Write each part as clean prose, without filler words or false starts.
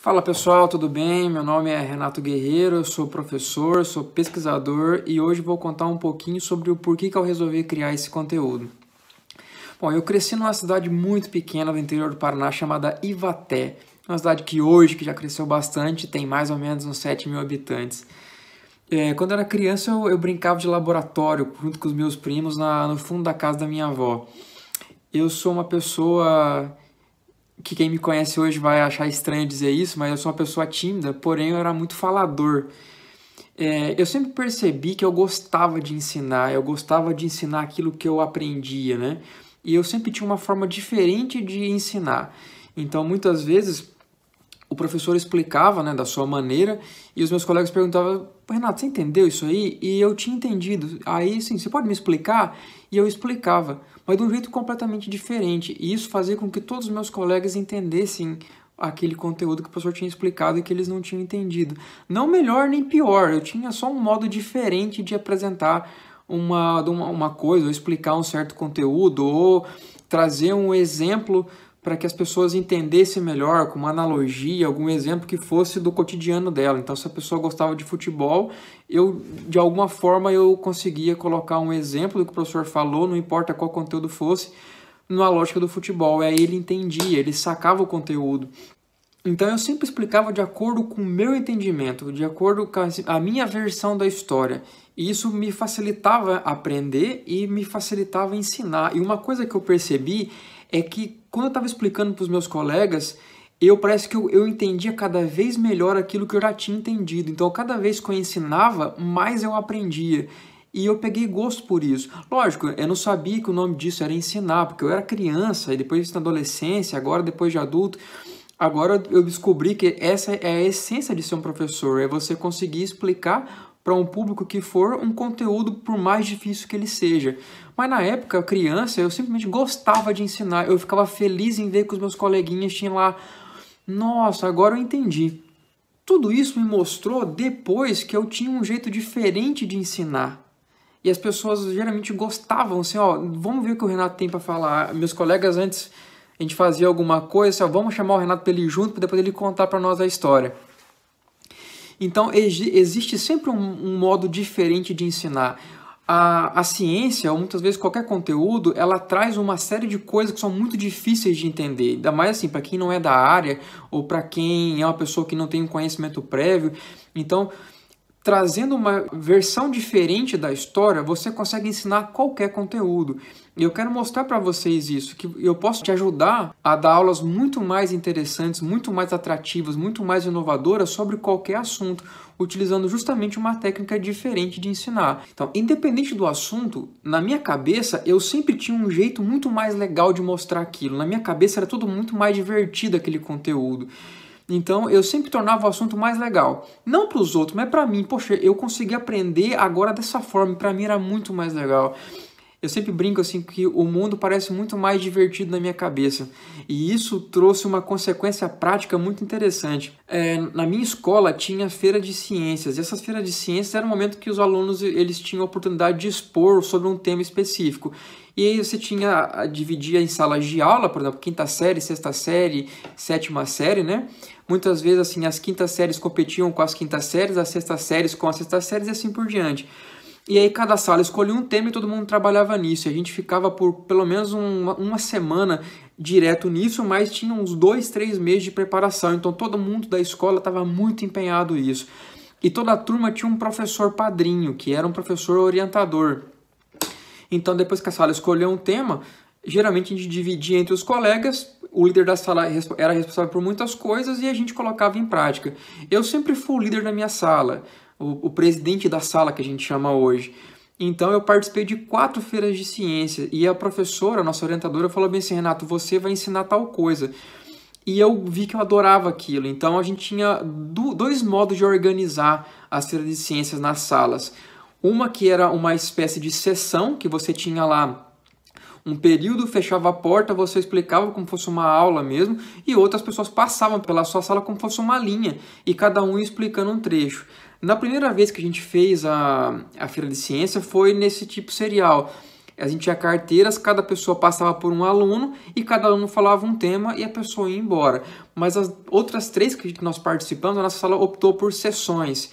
Fala pessoal, tudo bem? Meu nome é Renato Guerreiro, eu sou professor, sou pesquisador e hoje vou contar um pouquinho sobre o porquê que eu resolvi criar esse conteúdo. Bom, eu cresci numa cidade muito pequena do interior do Paraná chamada Ivaté, uma cidade que hoje que já cresceu bastante, tem mais ou menos uns 7.000 habitantes. Quando eu era criança eu brincava de laboratório junto com os meus primos no fundo da casa da minha avó. Eu sou uma pessoa que quem me conhece hoje vai achar estranho dizer isso, mas eu sou uma pessoa tímida, porém eu era muito falador. Eu sempre percebi que eu gostava de ensinar aquilo que eu aprendia, né? E eu sempre tinha uma forma diferente de ensinar. Então, muitas vezes, o professor explicava, né, da sua maneira, e os meus colegas perguntavam: Renato, você entendeu isso aí? E eu tinha entendido. Aí, sim, você pode me explicar? E eu explicava, mas de um jeito completamente diferente. E isso fazia com que todos os meus colegas entendessem aquele conteúdo que o professor tinha explicado e que eles não tinham entendido. Não melhor nem pior, eu tinha só um modo diferente de apresentar uma coisa, ou explicar um certo conteúdo, ou trazer um exemplo para que as pessoas entendessem melhor, com uma analogia, algum exemplo que fosse do cotidiano dela. Então, se a pessoa gostava de futebol, de alguma forma, eu conseguia colocar um exemplo do que o professor falou, não importa qual conteúdo fosse, na lógica do futebol. Aí ele entendia, ele sacava o conteúdo. Então, eu sempre explicava de acordo com o meu entendimento, de acordo com a minha versão da história. E isso me facilitava aprender e me facilitava ensinar. E uma coisa que eu percebi é que quando eu estava explicando para os meus colegas, parece que eu entendia cada vez melhor aquilo que eu já tinha entendido. Então, cada vez que eu ensinava, mais eu aprendia. E eu peguei gosto por isso. Lógico, eu não sabia que o nome disso era ensinar, porque eu era criança, e depois na adolescência, agora depois de adulto. Agora eu descobri que essa é a essência de ser um professor, é você conseguir explicar para um público que for um conteúdo por mais difícil que ele seja. Mas na época, criança, eu simplesmente gostava de ensinar, eu ficava feliz em ver que os meus coleguinhas tinham lá, nossa, agora eu entendi. Tudo isso me mostrou depois que eu tinha um jeito diferente de ensinar. E as pessoas geralmente gostavam, assim, ó, vamos ver o que o Renato tem para falar. Meus colegas antes, a gente fazia alguma coisa, assim, ó, vamos chamar o Renato para ele junto, para depois ele contar para nós a história. Então, existe sempre um modo diferente de ensinar. A ciência, ou muitas vezes qualquer conteúdo, ela traz uma série de coisas que são muito difíceis de entender. Ainda mais assim, para quem não é da área, ou para quem é uma pessoa que não tem um conhecimento prévio. Então, trazendo uma versão diferente da história, você consegue ensinar qualquer conteúdo. E eu quero mostrar para vocês isso, que eu posso te ajudar a dar aulas muito mais interessantes, muito mais atrativas, muito mais inovadoras sobre qualquer assunto, utilizando justamente uma técnica diferente de ensinar. Então, independente do assunto, na minha cabeça, eu sempre tinha um jeito muito mais legal de mostrar aquilo. Na minha cabeça era tudo muito mais divertido aquele conteúdo. Então, eu sempre tornava o assunto mais legal. Não para os outros, mas para mim. Poxa, eu consegui aprender agora dessa forma. Para mim era muito mais legal. Eu sempre brinco assim que o mundo parece muito mais divertido na minha cabeça. E isso trouxe uma consequência prática muito interessante. Na minha escola tinha feira de ciências. E essas feiras de ciências era um momento que os alunos eles tinham a oportunidade de expor sobre um tema específico. E aí você dividia em salas de aula, por exemplo, quinta série, sexta série, sétima série, né? Muitas vezes assim as quintas séries competiam com as quintas séries, as sextas séries com as sextas séries e assim por diante. E aí cada sala escolhia um tema e todo mundo trabalhava nisso. E a gente ficava por pelo menos uma semana direto nisso, mas tinha uns 2, 3 meses de preparação. Então todo mundo da escola estava muito empenhado nisso. E toda a turma tinha um professor padrinho, que era um professor orientador. Então depois que a sala escolheu um tema, geralmente a gente dividia entre os colegas. O líder da sala era responsável por muitas coisas e a gente colocava em prática. Eu sempre fui o líder da minha sala, o presidente da sala que a gente chama hoje. Então eu participei de 4 feiras de ciência e a professora, a nossa orientadora, falou bem assim: Renato, você vai ensinar tal coisa. E eu vi que eu adorava aquilo. Então a gente tinha 2 modos de organizar as feiras de ciências nas salas. Uma que era uma espécie de sessão, que você tinha lá um período, fechava a porta, você explicava como fosse uma aula mesmo, e outras pessoas passavam pela sua sala como fosse uma linha, e cada um ia explicando um trecho. Na primeira vez que a gente fez a Feira de Ciência foi nesse tipo serial. A gente tinha carteiras, cada pessoa passava por um aluno e cada aluno falava um tema e a pessoa ia embora. Mas as outras 3 que nós participamos, a nossa sala optou por sessões.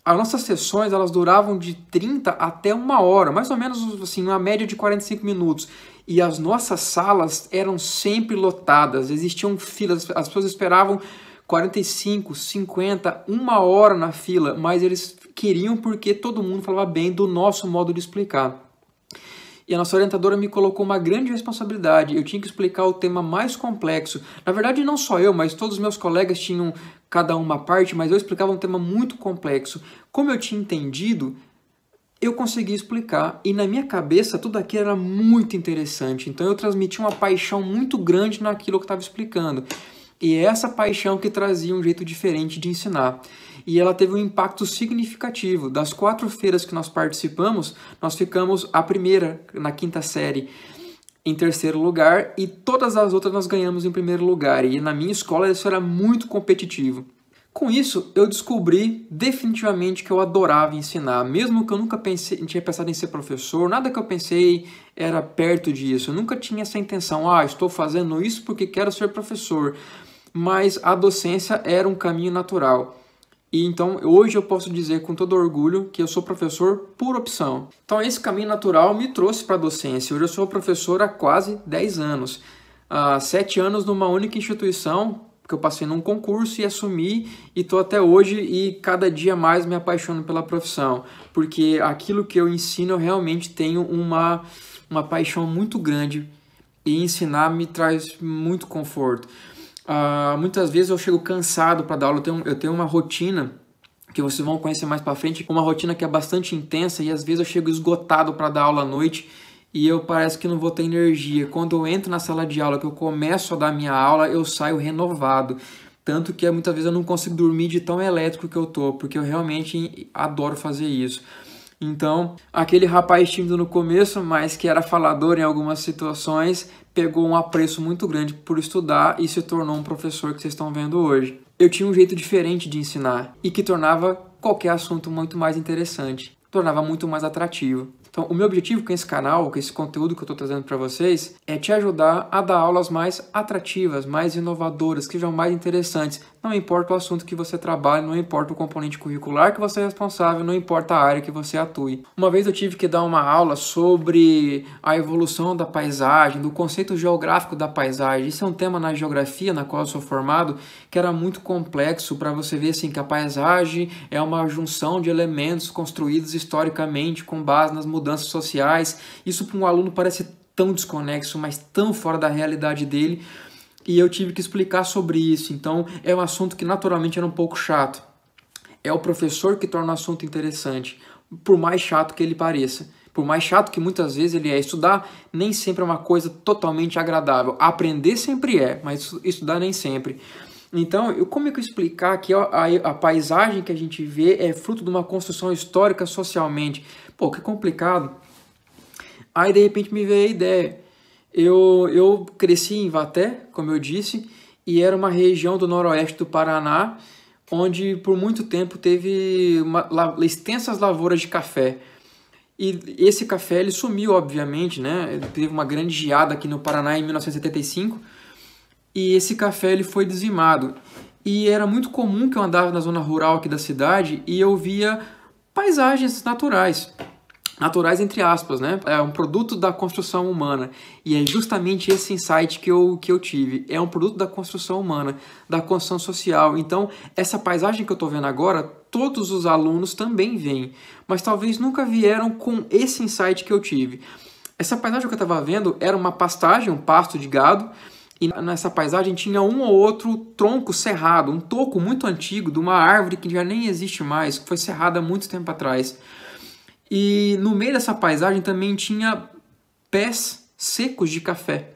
As nossas sessões, elas duravam de 30 até 1 hora, mais ou menos assim, uma média de 45 minutos. E as nossas salas eram sempre lotadas, existiam filas, as pessoas esperavam 45, 50, 1 hora na fila, mas eles queriam porque todo mundo falava bem do nosso modo de explicar. E a nossa orientadora me colocou uma grande responsabilidade. Eu tinha que explicar o tema mais complexo. Na verdade, não só eu, mas todos os meus colegas tinham cada uma parte, mas eu explicava um tema muito complexo. Como eu tinha entendido, eu consegui explicar. E na minha cabeça, tudo aquilo era muito interessante. Então eu transmitia uma paixão muito grande naquilo que eu estava explicando. E é essa paixão que trazia um jeito diferente de ensinar. E ela teve um impacto significativo. Das 4 feiras que nós participamos, nós ficamos a primeira, na 5ª série, em 3º lugar, e todas as outras nós ganhamos em 1º lugar. E na minha escola isso era muito competitivo. Com isso, eu descobri definitivamente que eu adorava ensinar. Mesmo que eu nunca tinha pensado em ser professor, nada que eu pensei era perto disso. Eu nunca tinha essa intenção, estou fazendo isso porque quero ser professor. Mas a docência era um caminho natural. E então, hoje eu posso dizer com todo orgulho que eu sou professor por opção. Então, esse caminho natural me trouxe para a docência. Hoje eu sou professor há quase 10 anos. 7 anos numa única instituição, que eu passei num concurso e assumi, e estou até hoje e cada dia mais me apaixono pela profissão. Porque aquilo que eu ensino, eu realmente tenho uma paixão muito grande, e ensinar me traz muito conforto. Muitas vezes eu chego cansado para dar aula, eu tenho uma rotina que vocês vão conhecer mais para frente, uma rotina que é bastante intensa e às vezes eu chego esgotado para dar aula à noite e eu parece que não vou ter energia. Quando eu entro na sala de aula, que eu começo a dar minha aula, eu saio renovado. Tanto que muitas vezes eu não consigo dormir de tão elétrico que eu tô, porque eu realmente adoro fazer isso. Então, aquele rapaz tímido no começo, mas que era falador em algumas situações, pegou um apreço muito grande por estudar e se tornou um professor que vocês estão vendo hoje. Eu tinha um jeito diferente de ensinar e que tornava qualquer assunto muito mais interessante, tornava muito mais atrativo. Então, o meu objetivo com esse canal, com esse conteúdo que eu estou trazendo para vocês, é te ajudar a dar aulas mais atrativas, mais inovadoras, que sejam mais interessantes. Não importa o assunto que você trabalhe, não importa o componente curricular que você é responsável, não importa a área que você atue. Uma vez eu tive que dar uma aula sobre a evolução da paisagem, do conceito geográfico da paisagem. Isso é um tema na geografia, na qual eu sou formado, que era muito complexo para você ver assim, que a paisagem é uma junção de elementos construídos historicamente com base nas mudanças sociais. Isso para um aluno parece tão desconexo, mas tão fora da realidade dele. E eu tive que explicar sobre isso. Então, é um assunto que naturalmente era um pouco chato. É o professor que torna o assunto interessante, por mais chato que ele pareça. Por mais chato que muitas vezes ele é. Estudar nem sempre é uma coisa totalmente agradável. Aprender sempre é, mas estudar nem sempre. Então, como é que eu explicar que a paisagem que a gente vê é fruto de uma construção histórica socialmente? Pô, que complicado. Aí, de repente, me veio a ideia. Eu cresci em Ivaté, como eu disse, e era uma região do noroeste do Paraná, onde por muito tempo teve extensas lavouras de café. E esse café ele sumiu, obviamente, né? Teve uma grande geada aqui no Paraná em 1975, e esse café ele foi dizimado. E era muito comum que eu andava na zona rural aqui da cidade e eu via paisagens naturais. Naturais entre aspas, né? É um produto da construção humana. E é justamente esse insight que eu tive. É um produto da construção humana, da construção social. Então, essa paisagem que eu estou vendo agora, todos os alunos também veem. Mas talvez nunca vieram com esse insight que eu tive. Essa paisagem que eu estava vendo era uma pastagem, um pasto de gado. E nessa paisagem tinha um ou outro tronco cerrado, um toco muito antigo de uma árvore que já nem existe mais, que foi cerrada há muito tempo atrás. E no meio dessa paisagem também tinha pés secos de café.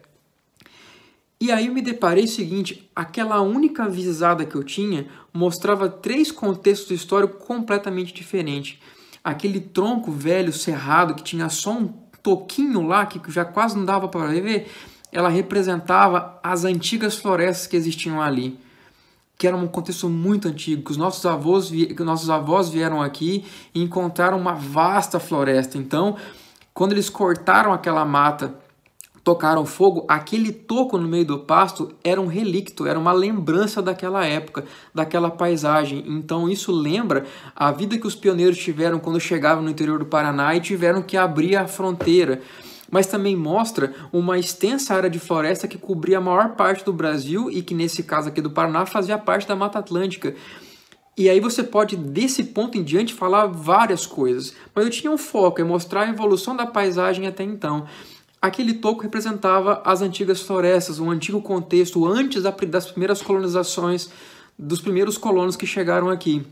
E aí eu me deparei o seguinte, aquela única visada que eu tinha mostrava 3 contextos históricos completamente diferentes. Aquele tronco velho, cerrado, que tinha só um toquinho lá, que já quase não dava para ver, ela representava as antigas florestas que existiam ali, que era um contexto muito antigo, que os nossos avós vieram aqui e encontraram uma vasta floresta. Então, Quando eles cortaram aquela mata, tocaram fogo, aquele toco no meio do pasto era um relicto, era uma lembrança daquela época, daquela paisagem. Então isso lembra a vida que os pioneiros tiveram quando chegavam no interior do Paraná e tiveram que abrir a fronteira. Mas também mostra uma extensa área de floresta que cobria a maior parte do Brasil e que nesse caso aqui do Paraná fazia parte da Mata Atlântica. E aí você pode, desse ponto em diante, falar várias coisas. Mas eu tinha um foco, é mostrar a evolução da paisagem até então. Aquele toco representava as antigas florestas, um antigo contexto antes das primeiras colonizações, dos primeiros colonos que chegaram aqui.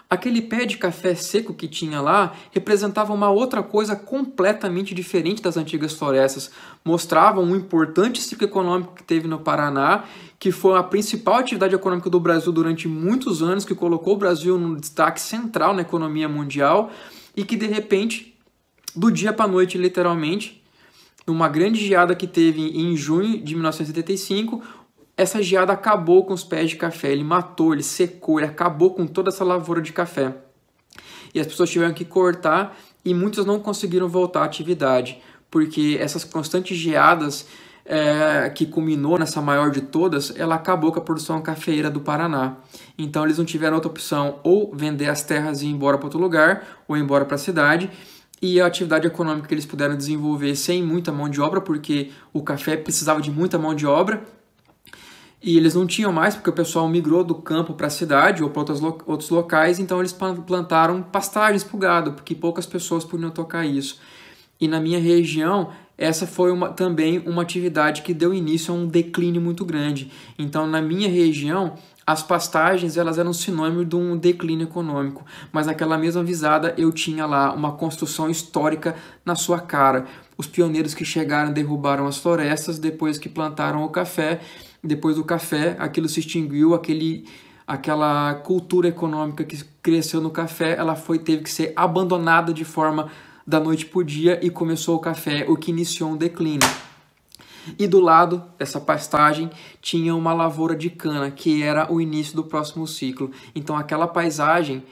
Aquele pé de café seco que tinha lá representava uma outra coisa completamente diferente das antigas florestas. Mostrava um importante ciclo econômico que teve no Paraná, que foi a principal atividade econômica do Brasil durante muitos anos, que colocou o Brasil num destaque central na economia mundial e que, de repente, do dia para a noite, literalmente, numa grande geada que teve em junho de 1975, essa geada acabou com os pés de café, ele matou, ele secou, ele acabou com toda essa lavoura de café. E as pessoas tiveram que cortar e muitas não conseguiram voltar à atividade, porque essas constantes geadas que culminou nessa maior de todas, ela acabou com a produção cafeeira do Paraná. Então eles não tiveram outra opção, ou vender as terras e ir embora para outro lugar, ou ir embora para a cidade. E a atividade econômica que eles puderam desenvolver sem muita mão de obra, porque o café precisava de muita mão de obra, e eles não tinham mais, porque o pessoal migrou do campo para a cidade ou para outros locais, então eles plantaram pastagens para o gado, porque poucas pessoas podiam tocar isso. E na minha região, essa foi também uma atividade que deu início a um declínio muito grande. Então, na minha região, as pastagens elas eram sinônimo de um declínio econômico, mas naquela mesma visada eu tinha lá uma construção histórica na sua cara. Os pioneiros que chegaram derrubaram as florestas depois que plantaram o café. Depois do café, aquilo se extinguiu, aquela cultura econômica que cresceu no café, ela teve que ser abandonada de forma da noite para o dia e começou o café, o que iniciou um declínio. E do lado dessa pastagem tinha uma lavoura de cana, que era o início do próximo ciclo. Então aquela paisagem,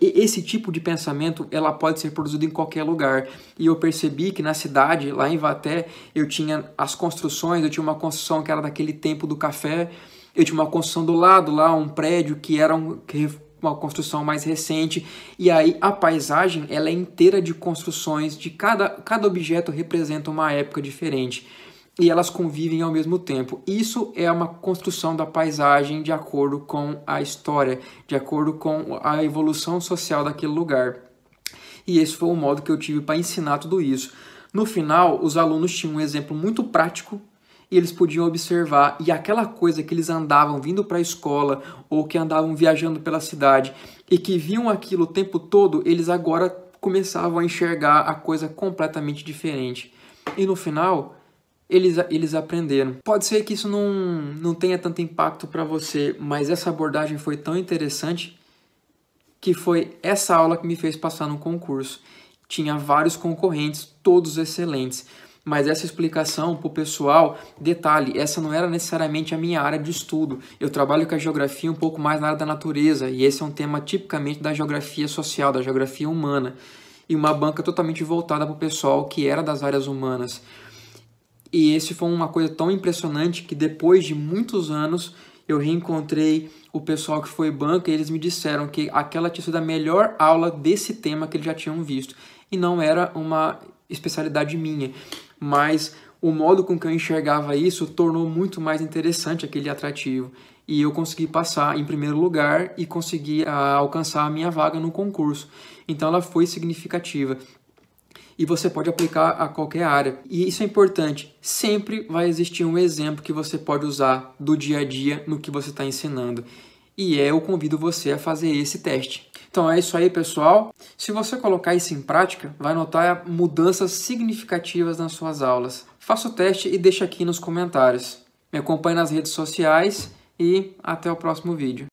esse tipo de pensamento, ela pode ser produzido em qualquer lugar. E eu percebi que na cidade, lá em Ivaté, eu tinha as construções, eu tinha uma construção que era daquele tempo do café, eu tinha uma construção do lado lá, um prédio que era uma construção mais recente, e aí a paisagem ela é inteira de construções, de cada objeto representa uma época diferente. E elas convivem ao mesmo tempo. Isso é uma construção da paisagem de acordo com a história, de acordo com a evolução social daquele lugar. E esse foi o modo que eu tive para ensinar tudo isso. No final, os alunos tinham um exemplo muito prático e eles podiam observar. E aquela coisa que eles andavam vindo para a escola ou que andavam viajando pela cidade e que viam aquilo o tempo todo, eles agora começavam a enxergar a coisa completamente diferente. E no final, eles aprenderam. Pode ser que isso não tenha tanto impacto para você, mas essa abordagem foi tão interessante que foi essa aula que me fez passar no concurso. Tinha vários concorrentes, todos excelentes, mas essa explicação para o pessoal, detalhe, essa não era necessariamente a minha área de estudo. Eu trabalho com a geografia um pouco mais na área da natureza, e esse é um tema tipicamente da geografia social, da geografia humana, e uma banca totalmente voltada para o pessoal que era das áreas humanas. E esse foi uma coisa tão impressionante que depois de muitos anos eu reencontrei o pessoal que foi banca e eles me disseram que aquela tinha sido a melhor aula desse tema que eles já tinham visto. E não era uma especialidade minha, mas o modo com que eu enxergava isso tornou muito mais interessante aquele atrativo. E eu consegui passar em primeiro lugar e consegui alcançar a minha vaga no concurso. Então ela foi significativa. E você pode aplicar a qualquer área. E isso é importante. Sempre vai existir um exemplo que você pode usar do dia a dia no que você está ensinando. E eu convido você a fazer esse teste. Então é isso aí, pessoal. Se você colocar isso em prática, vai notar mudanças significativas nas suas aulas. Faça o teste e deixe aqui nos comentários. Me acompanhe nas redes sociais e até o próximo vídeo.